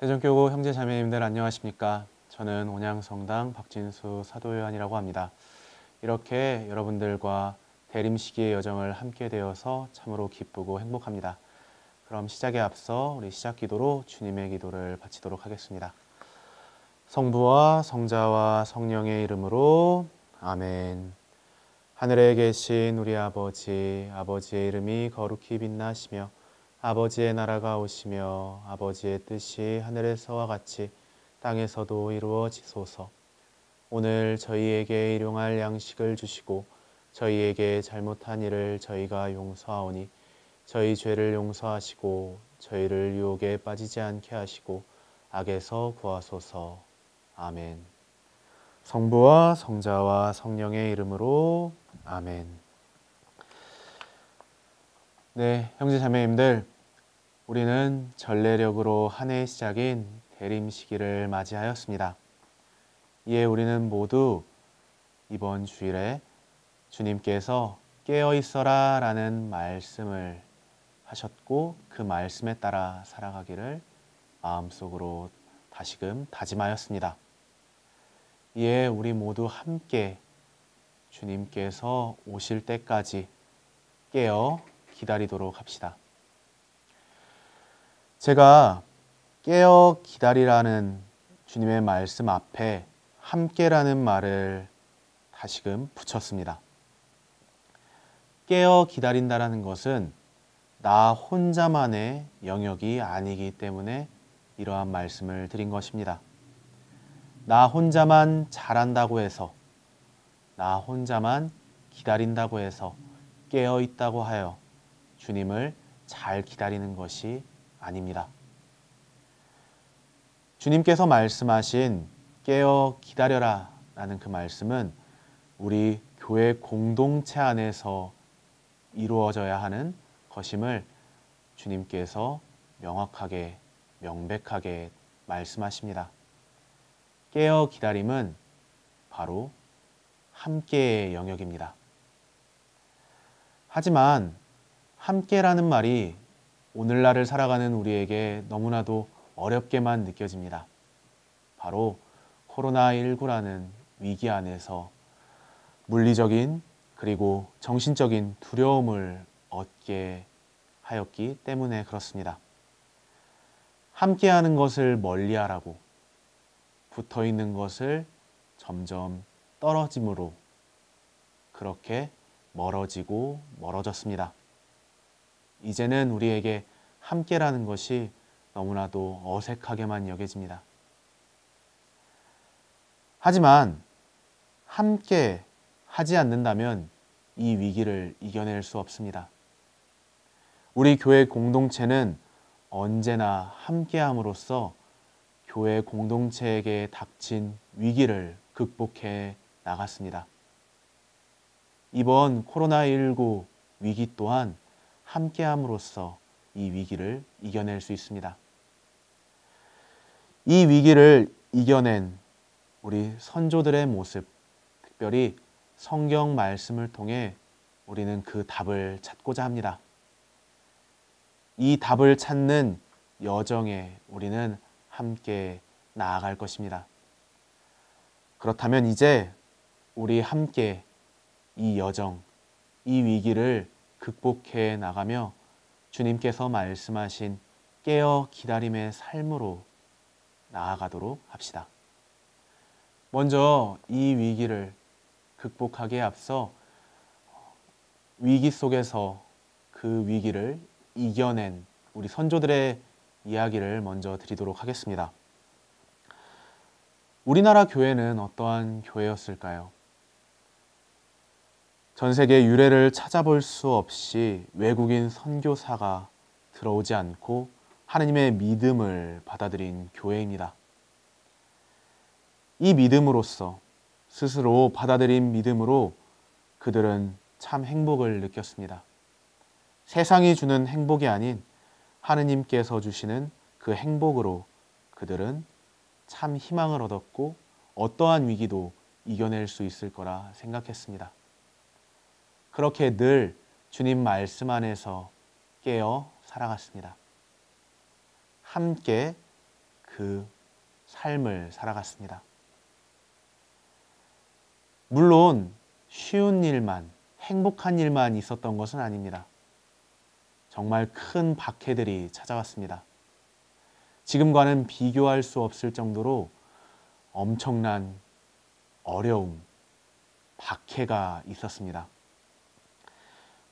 대전교구 형제자매님들 안녕하십니까? 저는 온양성당 박진수 사도요한이라고 합니다. 이렇게 여러분들과 대림시기의 여정을 함께 되어서 참으로 기쁘고 행복합니다. 그럼 시작에 앞서 우리 시작 기도로 주님의 기도를 바치도록 하겠습니다. 성부와 성자와 성령의 이름으로 아멘. 하늘에 계신 우리 아버지, 아버지의 이름이 거룩히 빛나시며 아버지의 나라가 오시며 아버지의 뜻이 하늘에서와 같이 땅에서도 이루어지소서. 오늘 저희에게 일용할 양식을 주시고 저희에게 잘못한 일을 저희가 용서하오니 저희 죄를 용서하시고 저희를 유혹에 빠지지 않게 하시고 악에서 구하소서. 아멘. 성부와 성자와 성령의 이름으로 아멘. 네, 형제 자매님들, 우리는 전례력으로 한 해의 시작인 대림시기를 맞이하였습니다. 이에 우리는 모두 이번 주일에 주님께서 깨어 있어라 라는 말씀을 하셨고 그 말씀에 따라 살아가기를 마음속으로 다시금 다짐하였습니다. 이에 우리 모두 함께 주님께서 오실 때까지 깨어 기다리도록 합시다. 제가 깨어 기다리라는 주님의 말씀 앞에 함께라는 말을 다시금 붙였습니다. 깨어 기다린다라는 것은 나 혼자만의 영역이 아니기 때문에 이러한 말씀을 드린 것입니다. 나 혼자만 잘한다고 해서, 나 혼자만 기다린다고 해서 깨어 있다고 하여 주님을 잘 기다리는 것이 아닙니다. 주님께서 말씀하신 깨어 기다려라 라는 그 말씀은 우리 교회 공동체 안에서 이루어져야 하는 것임을 주님께서 명확하게 명백하게 말씀하십니다. 깨어 기다림은 바로 함께의 영역입니다. 하지만 함께라는 말이 오늘날을 살아가는 우리에게 너무나도 어렵게만 느껴집니다. 바로 코로나19라는 위기 안에서 물리적인 그리고 정신적인 두려움을 얻게 하였기 때문에 그렇습니다. 함께하는 것을 멀리하라고 붙어있는 것을 점점 떨어짐으로 그렇게 멀어지고 멀어졌습니다. 이제는 우리에게 함께라는 것이 너무나도 어색하게만 여겨집니다. 하지만 함께 하지 않는다면 이 위기를 이겨낼 수 없습니다. 우리 교회 공동체는 언제나 함께함으로써 교회 공동체에게 닥친 위기를 극복해 나갔습니다. 이번 코로나19 위기 또한 함께함으로써 이 위기를 이겨낼 수 있습니다. 이 위기를 이겨낸 우리 선조들의 모습, 특별히 성경 말씀을 통해 우리는 그 답을 찾고자 합니다. 이 답을 찾는 여정에 우리는 함께 나아갈 것입니다. 그렇다면 이제 우리 함께 이 여정, 이 위기를 극복해 나가며 주님께서 말씀하신 깨어 기다림의 삶으로 나아가도록 합시다. 먼저 이 위기를 극복하기에 앞서 위기 속에서 그 위기를 이겨낸 우리 선조들의 이야기를 먼저 드리도록 하겠습니다. 우리나라 교회는 어떠한 교회였을까요? 전 세계 유래를 찾아볼 수 없이 외국인 선교사가 들어오지 않고 하느님의 믿음을 받아들인 교회입니다. 이 믿음으로써 스스로 받아들인 믿음으로 그들은 참 행복을 느꼈습니다. 세상이 주는 행복이 아닌 하느님께서 주시는 그 행복으로 그들은 참 희망을 얻었고 어떠한 위기도 이겨낼 수 있을 거라 생각했습니다. 그렇게 늘 주님 말씀 안에서 깨어 살아갔습니다. 함께 그 삶을 살아갔습니다. 물론 쉬운 일만, 행복한 일만 있었던 것은 아닙니다. 정말 큰 박해들이 찾아왔습니다. 지금과는 비교할 수 없을 정도로 엄청난 어려움, 박해가 있었습니다.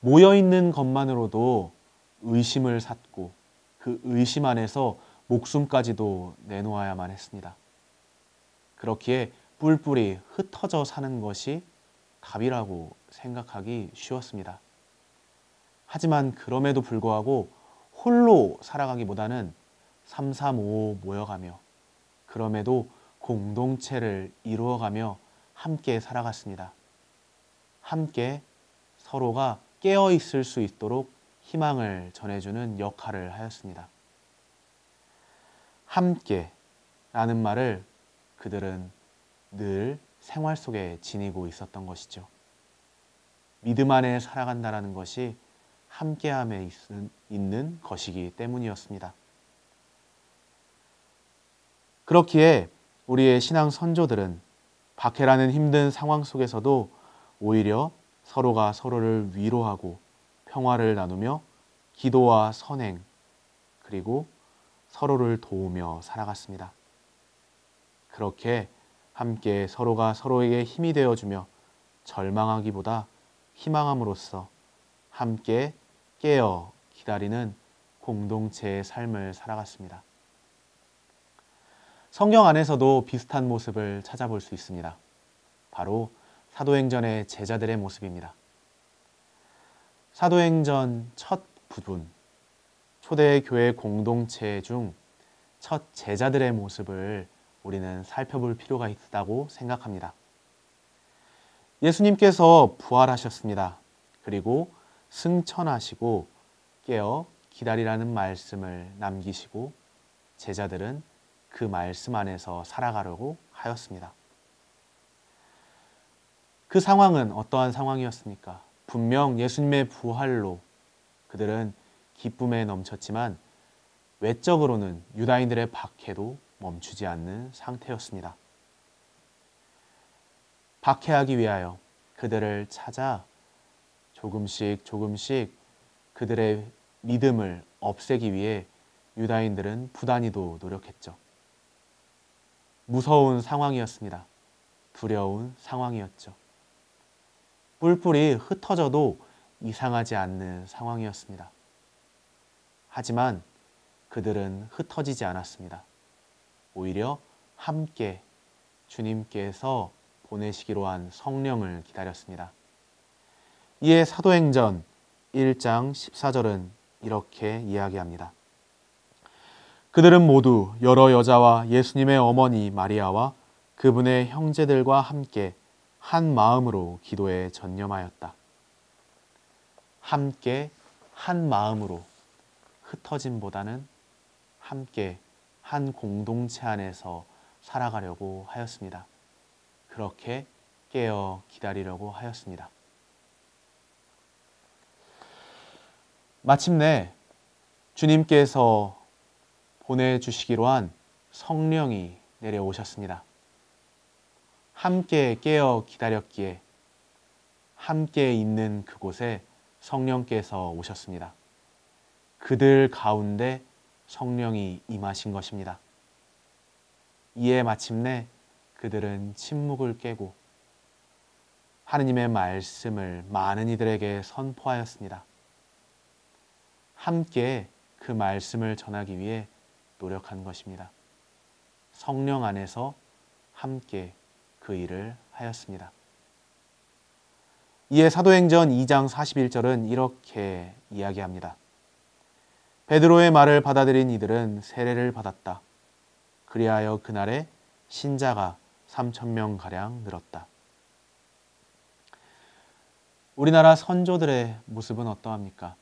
모여있는 것만으로도 의심을 샀고 그 의심 안에서 목숨까지도 내놓아야만 했습니다. 그렇기에 뿔뿔이 흩어져 사는 것이 답이라고 생각하기 쉬웠습니다. 하지만 그럼에도 불구하고 홀로 살아가기보다는 335 모여가며 그럼에도 공동체를 이루어가며 함께 살아갔습니다. 함께 서로가 깨어 있을 수 있도록 희망을 전해주는 역할을 하였습니다. 함께라는 말을 그들은 늘 생활 속에 지니고 있었던 것이죠. 믿음 안에 살아간다는 것이 함께함에 있는 것이기 때문이었습니다. 그렇기에 우리의 신앙 선조들은 박해라는 힘든 상황 속에서도 오히려 서로가 서로를 위로하고 평화를 나누며 기도와 선행 그리고 서로를 도우며 살아갔습니다. 그렇게 함께 서로가 서로에게 힘이 되어주며 절망하기보다 희망함으로써 함께 깨어 기다리는 공동체의 삶을 살아갔습니다. 성경 안에서도 비슷한 모습을 찾아볼 수 있습니다. 바로 사도행전의 제자들의 모습입니다. 사도행전 첫 부분, 초대교회 공동체 중 첫 제자들의 모습을 우리는 살펴볼 필요가 있다고 생각합니다. 예수님께서 부활하셨습니다. 그리고 승천하시고 깨어 기다리라는 말씀을 남기시고 제자들은 그 말씀 안에서 살아가려고 하였습니다. 그 상황은 어떠한 상황이었습니까? 분명 예수님의 부활로 그들은 기쁨에 넘쳤지만 외적으로는 유다인들의 박해도 멈추지 않는 상태였습니다. 박해하기 위하여 그들을 찾아 조금씩 그들의 믿음을 없애기 위해 유다인들은 부단히도 노력했죠. 무서운 상황이었습니다. 두려운 상황이었죠. 뿔뿔이 흩어져도 이상하지 않는 상황이었습니다. 하지만 그들은 흩어지지 않았습니다. 오히려 함께 주님께서 보내시기로 한 성령을 기다렸습니다. 이에 사도행전 1장 14절은 이렇게 이야기합니다. 그들은 모두 여러 여자와 예수님의 어머니 마리아와 그분의 형제들과 함께 한 마음으로 기도에 전념하였다. 함께 한 마음으로 흩어짐보다는 함께 한 공동체 안에서 살아가려고 하였습니다. 그렇게 깨어 기다리려고 하였습니다. 마침내 주님께서 보내주시기로 한 성령이 내려오셨습니다. 함께 깨어 기다렸기에 함께 있는 그곳에 성령께서 오셨습니다. 그들 가운데 성령이 임하신 것입니다. 이에 마침내 그들은 침묵을 깨고 하느님의 말씀을 많은 이들에게 선포하였습니다. 함께 그 말씀을 전하기 위해 노력한 것입니다. 성령 안에서 함께 그 일을 하였습니다. 이에 사도행전 2장 41절은 이렇게 이야기합니다. 베드로의 말을 받아들인 이들은 세례를 받았다. 그리하여 그날에 신자가 3,000명가량 늘었다. 우리나라 선조들의 모습은 어떠합니까?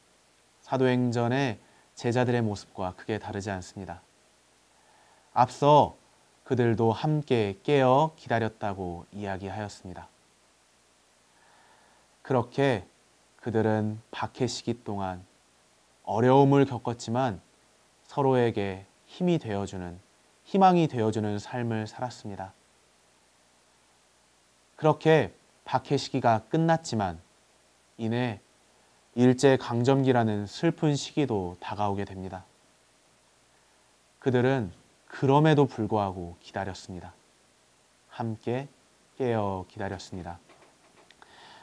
사도행전의 제자들의 모습과 크게 다르지 않습니다. 앞서 그들도 함께 깨어 기다렸다고 이야기하였습니다. 그렇게 그들은 박해 시기 동안 어려움을 겪었지만 서로에게 힘이 되어주는 희망이 되어주는 삶을 살았습니다. 그렇게 박해 시기가 끝났지만 이내 일제강점기라는 슬픈 시기도 다가오게 됩니다. 그들은 그럼에도 불구하고 기다렸습니다. 함께 깨어 기다렸습니다.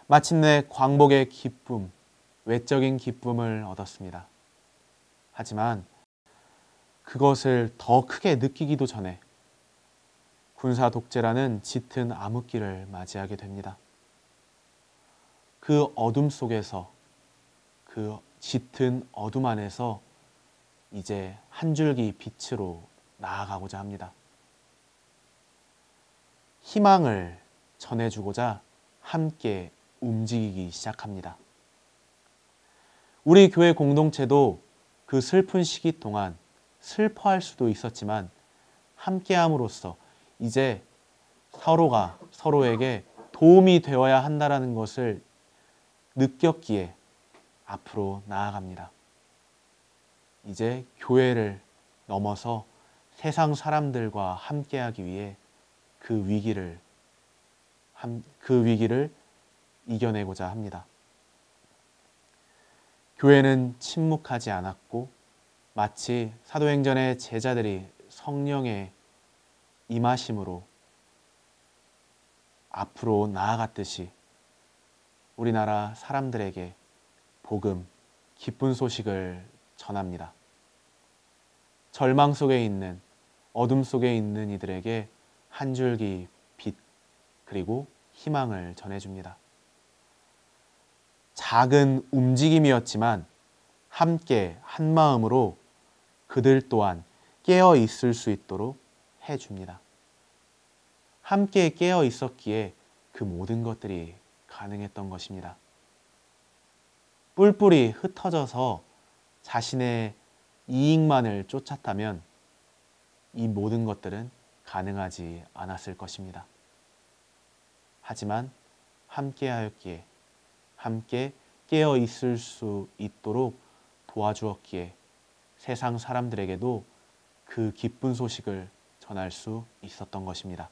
마침내 광복의 기쁨, 외적인 기쁨을 얻었습니다. 하지만 그것을 더 크게 느끼기도 전에 군사 독재라는 짙은 암흑기를 맞이하게 됩니다. 그 어둠 속에서, 그 짙은 어둠 안에서 이제 한 줄기 빛으로 나아가고자 합니다. 희망을 전해주고자 함께 움직이기 시작합니다. 우리 교회 공동체도 그 슬픈 시기 동안 슬퍼할 수도 있었지만 함께함으로써 이제 서로가 서로에게 도움이 되어야 한다는 것을 느꼈기에 앞으로 나아갑니다. 이제 교회를 넘어서 세상 사람들과 함께하기 위해 그 위기를 이겨내고자 합니다. 교회는 침묵하지 않았고 마치 사도행전의 제자들이 성령의 임하심으로 앞으로 나아갔듯이 우리나라 사람들에게 복음, 기쁜 소식을 전합니다. 절망 속에 있는, 어둠 속에 있는 이들에게 한 줄기 빛, 그리고 희망을 전해줍니다. 작은 움직임이었지만 함께 한 마음으로 그들 또한 깨어 있을 수 있도록 해줍니다. 함께 깨어 있었기에 그 모든 것들이 가능했던 것입니다. 뿔뿔이 흩어져서 자신의 이익만을 쫓았다면 이 모든 것들은 가능하지 않았을 것입니다. 하지만 함께하였기에, 함께 깨어 있을 수 있도록 도와주었기에 세상 사람들에게도 그 기쁜 소식을 전할 수 있었던 것입니다.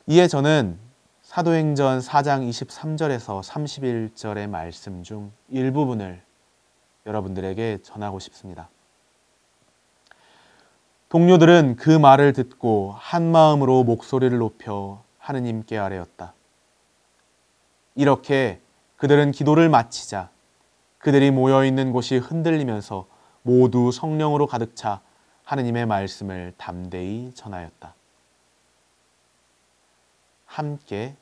이에 저는 사도행전 4장 23절에서 31절의 말씀 중 일부분을 여러분들에게 전하고 싶습니다. 동료들은 그 말을 듣고 한 마음으로 목소리를 높여 하느님께 아뢰었다. 이렇게 그들은 기도를 마치자 그들이 모여있는 곳이 흔들리면서 모두 성령으로 가득 차 하느님의 말씀을 담대히 전하였다. 함께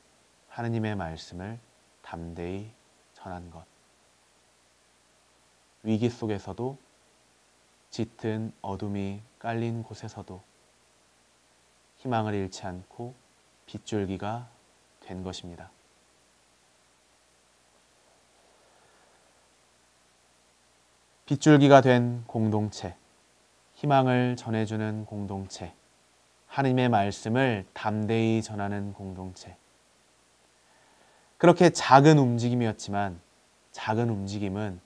하느님의 말씀을 담대히 전한 것. 위기 속에서도, 짙은 어둠이 깔린 곳에서도 희망을 잃지 않고 빗줄기가 된 것입니다. 빗줄기가 된 공동체, 희망을 전해주는 공동체, 하나님의 말씀을 담대히 전하는 공동체. 그렇게 작은 움직임이었지만 작은 움직임은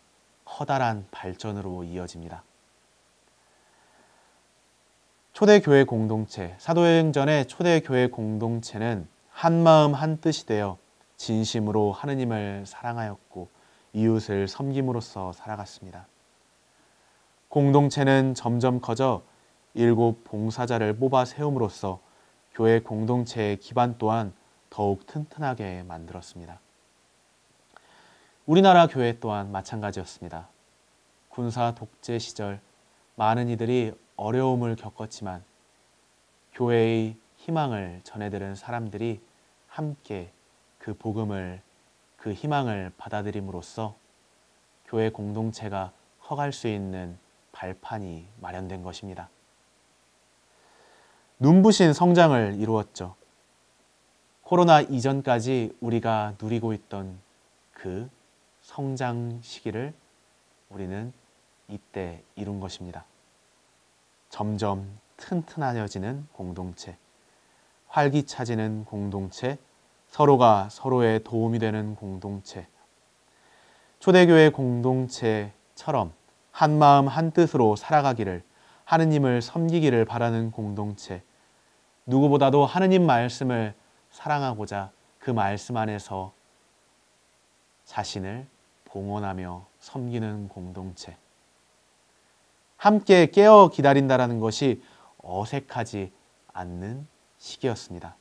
커다란 발전으로 이어집니다. 초대교회 공동체, 사도행전의 초대교회 공동체는 한마음 한뜻이 되어 진심으로 하느님을 사랑하였고 이웃을 섬김으로써 살아갔습니다. 공동체는 점점 커져 7 봉사자를 뽑아 세움으로써 교회 공동체의 기반 또한 더욱 튼튼하게 만들었습니다. 우리나라 교회 또한 마찬가지였습니다. 군사 독재 시절 많은 이들이 어려움을 겪었지만 교회의 희망을 전해들은 사람들이 함께 그 복음을, 그 희망을 받아들임으로써 교회 공동체가 커갈 수 있는 발판이 마련된 것입니다. 눈부신 성장을 이루었죠. 코로나 이전까지 우리가 누리고 있던 그 성장 시기를 우리는 이때 이룬 것입니다. 점점 튼튼해지는 공동체, 활기차지는 공동체, 서로가 서로의 도움이 되는 공동체. 초대교회 공동체처럼 한마음 한뜻으로 살아가기를 하느님을 섬기기를 바라는 공동체, 누구보다도 하느님 말씀을 사랑하고자 그 말씀 안에서 자신을 봉헌하며 섬기는 공동체. 함께 깨어 기다린다라는 것이 어색하지 않는 시기였습니다.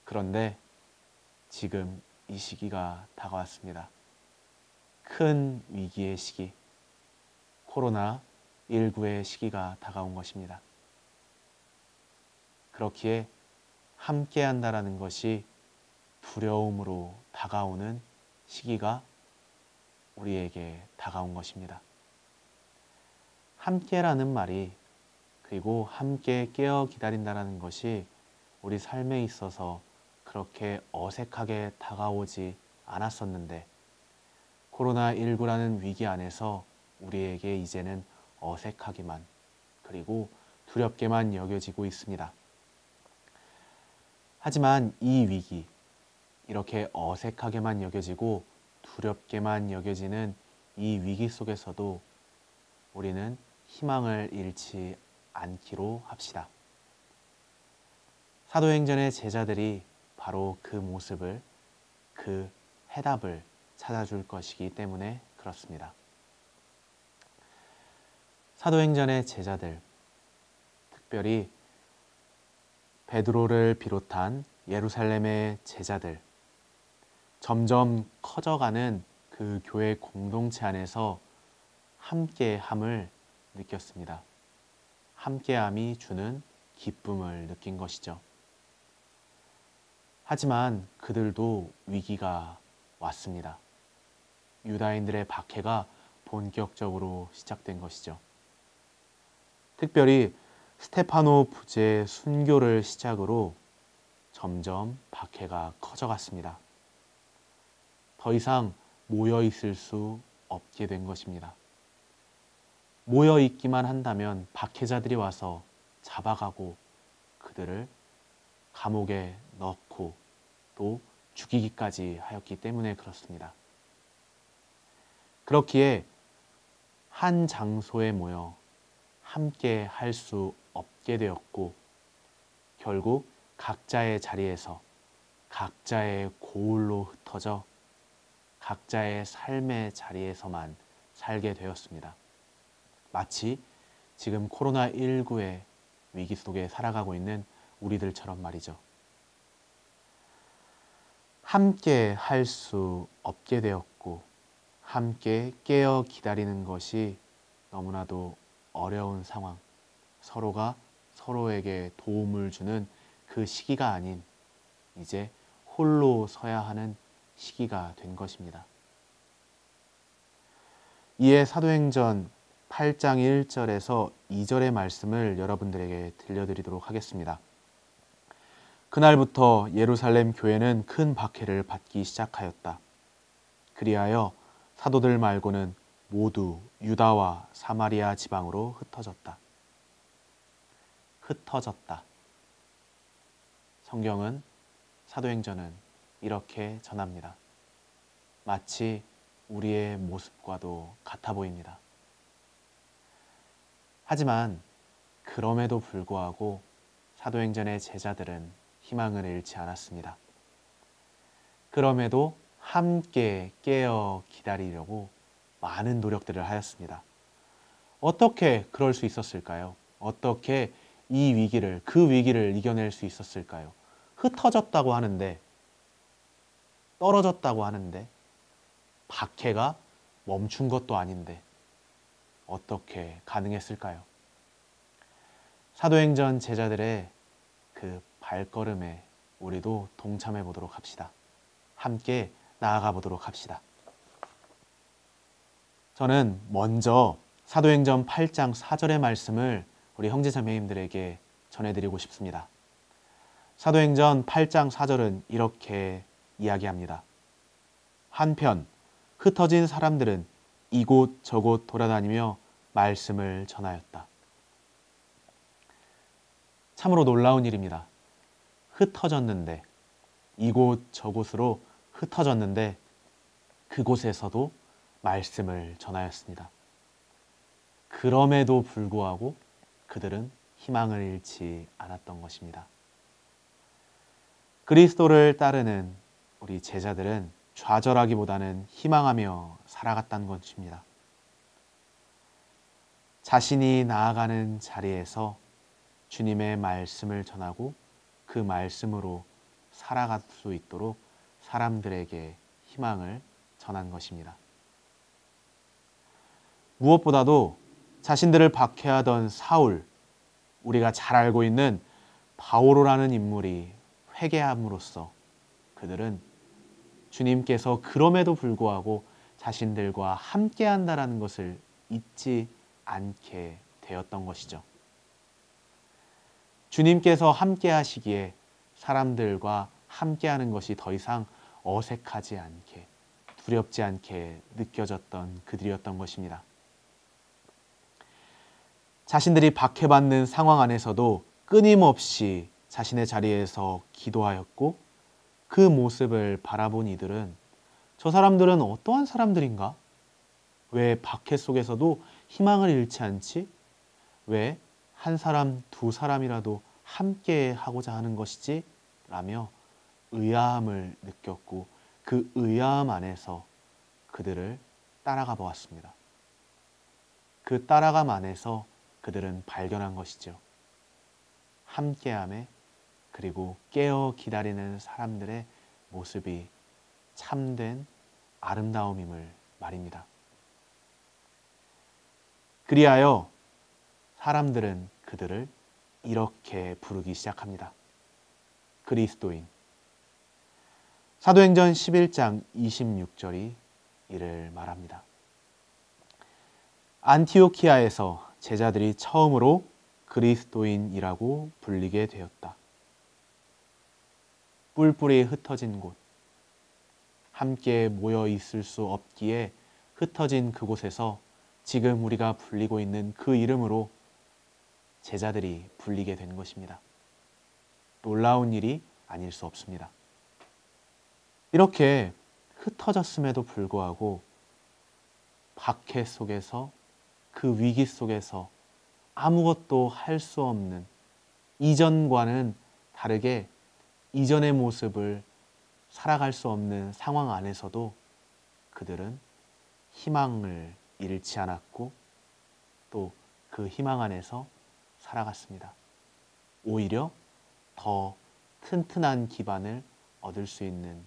그런데 지금 이 시기가 다가왔습니다. 큰 위기의 시기, 코로나19의 시기가 다가온 것입니다. 그렇기에 함께 한다라는 것이 두려움으로 다가오는 시기가 우리에게 다가온 것입니다. 함께라는 말이, 그리고 함께 깨어 기다린다라는 것이 우리 삶에 있어서 그렇게 어색하게 다가오지 않았었는데 코로나19라는 위기 안에서 우리에게 이제는 어색하기만, 그리고 두렵게만 여겨지고 있습니다. 하지만 이 위기, 이렇게 어색하게만 여겨지고 두렵게만 여겨지는 이 위기 속에서도 우리는 희망을 잃지 않기로 합시다. 사도행전의 제자들이 바로 그 모습을, 그 해답을 찾아줄 것이기 때문에 그렇습니다. 사도행전의 제자들, 특별히 베드로를 비롯한 예루살렘의 제자들, 점점 커져가는 그 교회 공동체 안에서 함께함을 느꼈습니다. 함께함이 주는 기쁨을 느낀 것이죠. 하지만 그들도 위기가 왔습니다. 유다인들의 박해가 본격적으로 시작된 것이죠. 특별히 스테파노 부제의 순교를 시작으로 점점 박해가 커져갔습니다. 더 이상 모여 있을 수 없게 된 것입니다. 모여 있기만 한다면 박해자들이 와서 잡아가고 그들을 감옥에 넣고 또 죽이기까지 하였기 때문에 그렇습니다. 그렇기에 한 장소에 모여 함께 할 수 없게 되었고 결국 각자의 자리에서 각자의 고울로 흩어져 각자의 삶의 자리에서만 살게 되었습니다. 마치 지금 코로나19의 위기 속에 살아가고 있는 우리들처럼 말이죠. 함께 할 수 없게 되었고 함께 깨어 기다리는 것이 너무나도 어려운 상황, 서로가 서로에게 도움을 주는 그 시기가 아닌 이제 홀로 서야 하는 시기가 된 것입니다. 이에 사도행전 8장 1절에서 2절의 말씀을 여러분들에게 들려드리도록 하겠습니다. 그날부터 예루살렘 교회는 큰 박해를 받기 시작하였다. 그리하여 사도들 말고는 모두 유다와 사마리아 지방으로 흩어졌다. 흩어졌다. 성경은, 사도행전은 이렇게 전합니다. 마치 우리의 모습과도 같아 보입니다. 하지만 그럼에도 불구하고 사도행전의 제자들은 희망을 잃지 않았습니다. 그럼에도 함께 깨어 기다리려고 많은 노력들을 하였습니다. 어떻게 그럴 수 있었을까요? 어떻게 이 위기를, 그 위기를 이겨낼 수 있었을까요? 흩어졌다고 하는데, 떨어졌다고 하는데, 박해가 멈춘 것도 아닌데 어떻게 가능했을까요? 사도행전 제자들의 그 발걸음에 우리도 동참해 보도록 합시다. 함께 나아가 보도록 합시다. 저는 먼저 사도행전 8장 4절의 말씀을 우리 형제자매님들에게 전해드리고 싶습니다. 사도행전 8장 4절은 이렇게 이야기합니다. 한편 흩어진 사람들은 이곳 저곳 돌아다니며 말씀을 전하였다. 참으로 놀라운 일입니다. 흩어졌는데, 이곳 저곳으로 흩어졌는데 그곳에서도 말씀을 전하였습니다. 그럼에도 불구하고 그들은 희망을 잃지 않았던 것입니다. 그리스도를 따르는 우리 제자들은 좌절하기보다는 희망하며 살아갔다는 것입니다. 자신이 나아가는 자리에서 주님의 말씀을 전하고 그 말씀으로 살아갈 수 있도록 사람들에게 희망을 전한 것입니다. 무엇보다도 자신들을 박해하던 사울, 우리가 잘 알고 있는 바오로라는 인물이 회개함으로써 그들은 주님께서 그럼에도 불구하고 자신들과 함께 한다라는 것을 잊지 않게 되었던 것이죠. 주님께서 함께 하시기에 사람들과 함께 하는 것이 더 이상 어색하지 않게, 두렵지 않게 느껴졌던 그들이었던 것입니다. 자신들이 박해받는 상황 안에서도 끊임없이 자신의 자리에서 기도하였고 그 모습을 바라본 이들은 저 사람들은 어떠한 사람들인가? 왜 박해 속에서도 희망을 잃지 않지? 왜 한 사람, 두 사람이라도 함께 하고자 하는 것이지? 라며 의아함을 느꼈고 그 의아함 안에서 그들을 따라가 보았습니다. 그 따라감 안에서 그들은 발견한 것이죠. 함께함에 그리고 깨어 기다리는 사람들의 모습이 참된 아름다움임을 말입니다. 그리하여 사람들은 그들을 이렇게 부르기 시작합니다. 그리스도인. 사도행전 11장 26절이 이를 말합니다. 안티오키아에서 제자들이 처음으로 그리스도인이라고 불리게 되었다. 뿔뿔이 흩어진 곳, 함께 모여 있을 수 없기에 흩어진 그곳에서 지금 우리가 불리고 있는 그 이름으로 제자들이 불리게 된 것입니다. 놀라운 일이 아닐 수 없습니다. 이렇게 흩어졌음에도 불구하고 박해 속에서 그 위기 속에서 아무것도 할 수 없는 이전과는 다르게 이전의 모습을 살아갈 수 없는 상황 안에서도 그들은 희망을 잃지 않았고 또 그 희망 안에서 살아갔습니다. 오히려 더 튼튼한 기반을 얻을 수 있는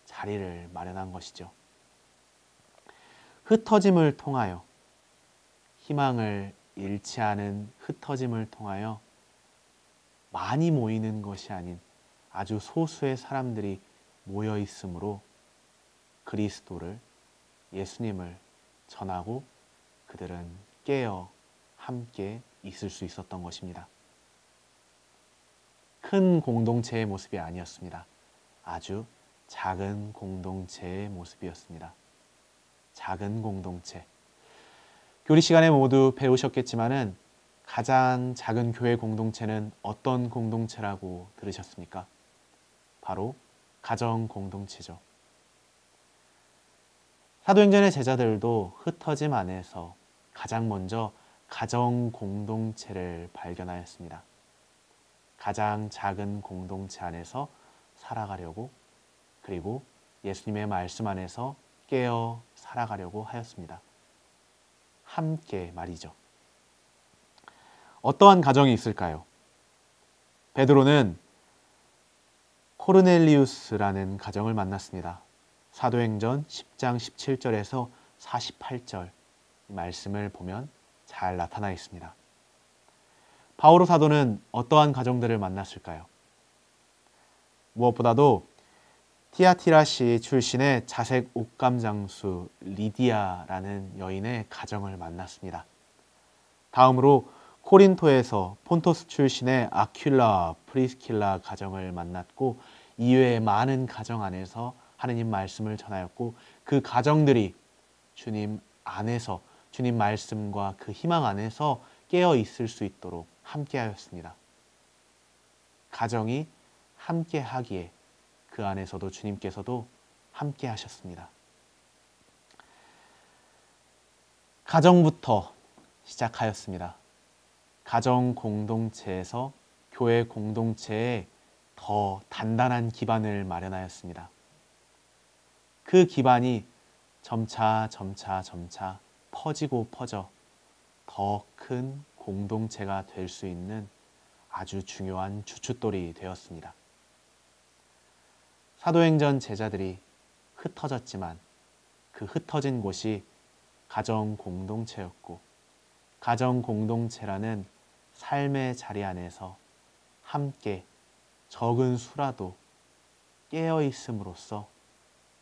자리를 마련한 것이죠. 흩어짐을 통하여 희망을 잃지 않은 흩어짐을 통하여 많이 모이는 것이 아닌 아주 소수의 사람들이 모여 있으므로 그리스도를, 예수님을 전하고 그들은 깨어 함께 있을 수 있었던 것입니다. 큰 공동체의 모습이 아니었습니다. 아주 작은 공동체의 모습이었습니다. 작은 공동체. 교리 시간에 모두 배우셨겠지만은 가장 작은 교회 공동체는 어떤 공동체라고 들으셨습니까? 바로 가정 공동체죠. 사도행전의 제자들도 흩어짐 안에서 가장 먼저 가정 공동체를 발견하였습니다. 가장 작은 공동체 안에서 살아가려고 그리고 예수님의 말씀 안에서 깨어 살아가려고 하였습니다. 함께 말이죠. 어떠한 가정이 있을까요? 베드로는 코르넬리우스라는 가정을 만났습니다. 사도행전 10장 17절에서 48절 말씀을 보면 잘 나타나 있습니다. 바오로 사도는 어떠한 가정들을 만났을까요? 무엇보다도 티아티라시 출신의 자색 옷감 장수 리디아라는 여인의 가정을 만났습니다. 다음으로 코린토에서 폰토스 출신의 아퀴라, 프리스킬라 가정을 만났고 이외의 많은 가정 안에서 하느님 말씀을 전하였고 그 가정들이 주님 안에서 주님 말씀과 그 희망 안에서 깨어 있을 수 있도록 함께하였습니다. 가정이 함께하기에 그 안에서도 주님께서도 함께하셨습니다. 가정부터 시작하였습니다. 가정 공동체에서 교회 공동체에 더 단단한 기반을 마련하였습니다. 그 기반이 점차 퍼지고 퍼져 더 큰 공동체가 될 수 있는 아주 중요한 주춧돌이 되었습니다. 사도행전 제자들이 흩어졌지만 그 흩어진 곳이 가정 공동체였고, 가정 공동체라는 삶의 자리 안에서 함께 적은 수라도 깨어 있음으로써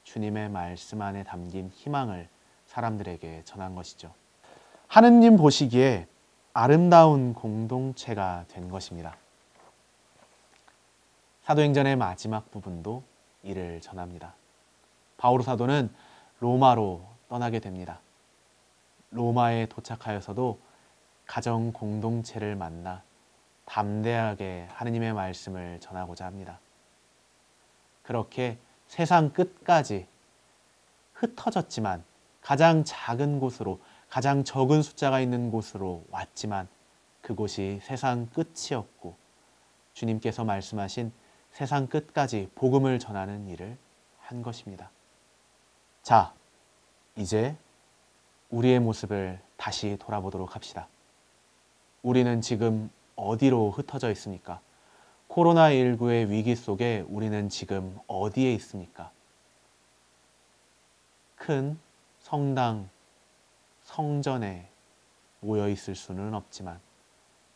주님의 말씀 안에 담긴 희망을 사람들에게 전한 것이죠. 하느님 보시기에 아름다운 공동체가 된 것입니다. 사도행전의 마지막 부분도 이를 전합니다. 바오로 사도는 로마로 떠나게 됩니다. 로마에 도착하여서도 가정 공동체를 만나 담대하게 하느님의 말씀을 전하고자 합니다. 그렇게 세상 끝까지 흩어졌지만 가장 작은 곳으로, 가장 적은 숫자가 있는 곳으로 왔지만 그곳이 세상 끝이었고, 주님께서 말씀하신 세상 끝까지 복음을 전하는 일을 한 것입니다. 자, 이제 우리의 모습을 다시 돌아보도록 합시다. 우리는 지금 어디로 흩어져 있습니까? 코로나19의 위기 속에 우리는 지금 어디에 있습니까? 큰 성당, 성전에 모여 있을 수는 없지만,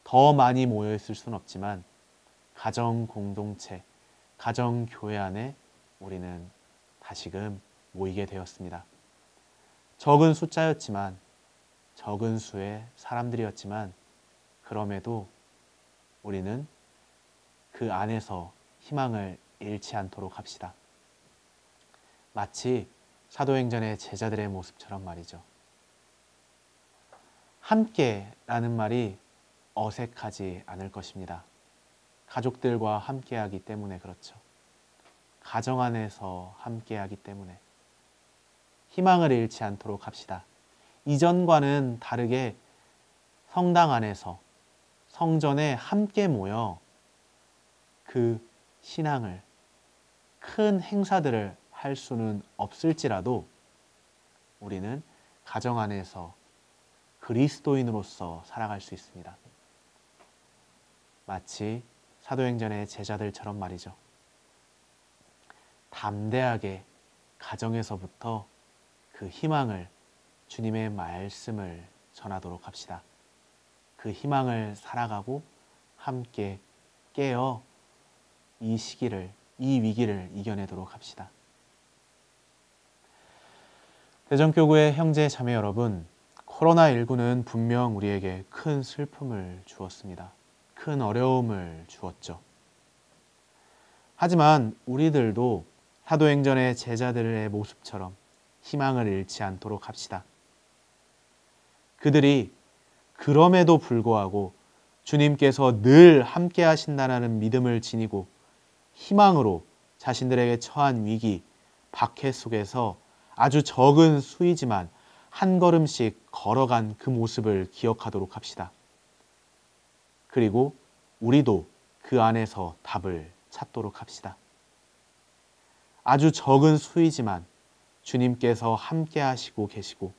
더 많이 모여 있을 수는 없지만, 가정 공동체, 가정 교회 안에 우리는 다시금 모이게 되었습니다. 적은 숫자였지만, 적은 수의 사람들이었지만, 그럼에도 우리는 그 안에서 희망을 잃지 않도록 합시다. 마치 사도행전의 제자들의 모습처럼 말이죠. 함께라는 말이 어색하지 않을 것입니다. 가족들과 함께하기 때문에 그렇죠. 가정 안에서 함께하기 때문에 희망을 잃지 않도록 합시다. 이전과는 다르게 성당 안에서, 성전에 함께 모여 그 신앙을, 큰 행사들을 할 수는 없을지라도 우리는 가정 안에서 그리스도인으로서 살아갈 수 있습니다. 마치 사도행전의 제자들처럼 말이죠. 담대하게 가정에서부터 그 희망을, 주님의 말씀을 전하도록 합시다. 그 희망을 살아가고 함께 깨어 이 시기를, 이 위기를 이겨내도록 합시다. 대전교구의 형제 자매 여러분, 코로나19는 분명 우리에게 큰 슬픔을 주었습니다. 큰 어려움을 주었죠. 하지만 우리들도 사도행전의 제자들의 모습처럼 희망을 잃지 않도록 합시다. 그들이 그럼에도 불구하고 주님께서 늘 함께 하신다는 믿음을 지니고 희망으로 자신들에게 처한 위기, 박해 속에서 아주 적은 수이지만 한 걸음씩 걸어간 그 모습을 기억하도록 합시다. 그리고 우리도 그 안에서 답을 찾도록 합시다. 아주 적은 수이지만 주님께서 함께 하시고 계시고,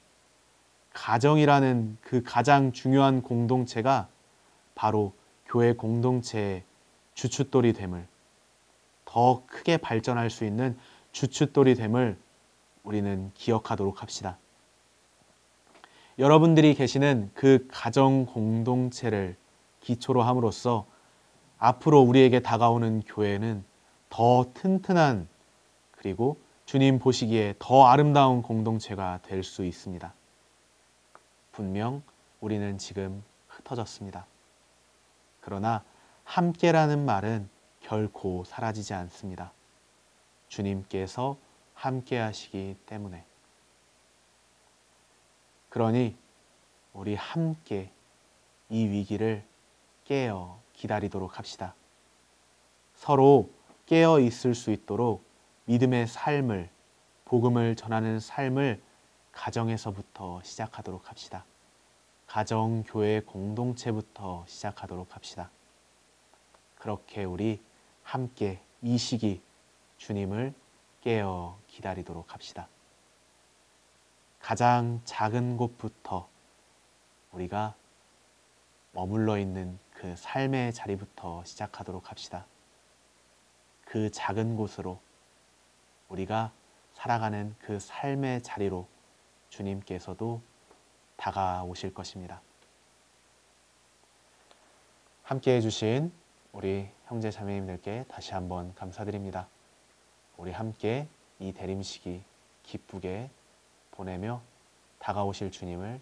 가정이라는 그 가장 중요한 공동체가 바로 교회 공동체의 주춧돌이 됨을, 더 크게 발전할 수 있는 주춧돌이 됨을 우리는 기억하도록 합시다. 여러분들이 계시는 그 가정 공동체를 기초로 함으로써 앞으로 우리에게 다가오는 교회는 더 튼튼한, 그리고 주님 보시기에 더 아름다운 공동체가 될 수 있습니다. 분명 우리는 지금 흩어졌습니다. 그러나 함께라는 말은 결코 사라지지 않습니다. 주님께서 함께 하시기 때문에. 그러니 우리 함께 이 위기를 깨어 기다리도록 합시다. 서로 깨어 있을 수 있도록 믿음의 삶을, 복음을 전하는 삶을 가정에서부터 시작하도록 합시다. 가정, 교회, 공동체부터 시작하도록 합시다. 그렇게 우리 함께 이 시기 주님을 깨어 기다리도록 합시다. 가장 작은 곳부터 우리가 머물러 있는 그 삶의 자리부터 시작하도록 합시다. 그 작은 곳으로 우리가 살아가는 그 삶의 자리로 주님께서도 다가오실 것입니다. 함께 해주신 우리 형제 자매님들께 다시 한번 감사드립니다. 우리 함께 이 대림시기 기쁘게 보내며 다가오실 주님을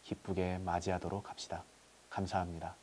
기쁘게 맞이하도록 합시다. 감사합니다.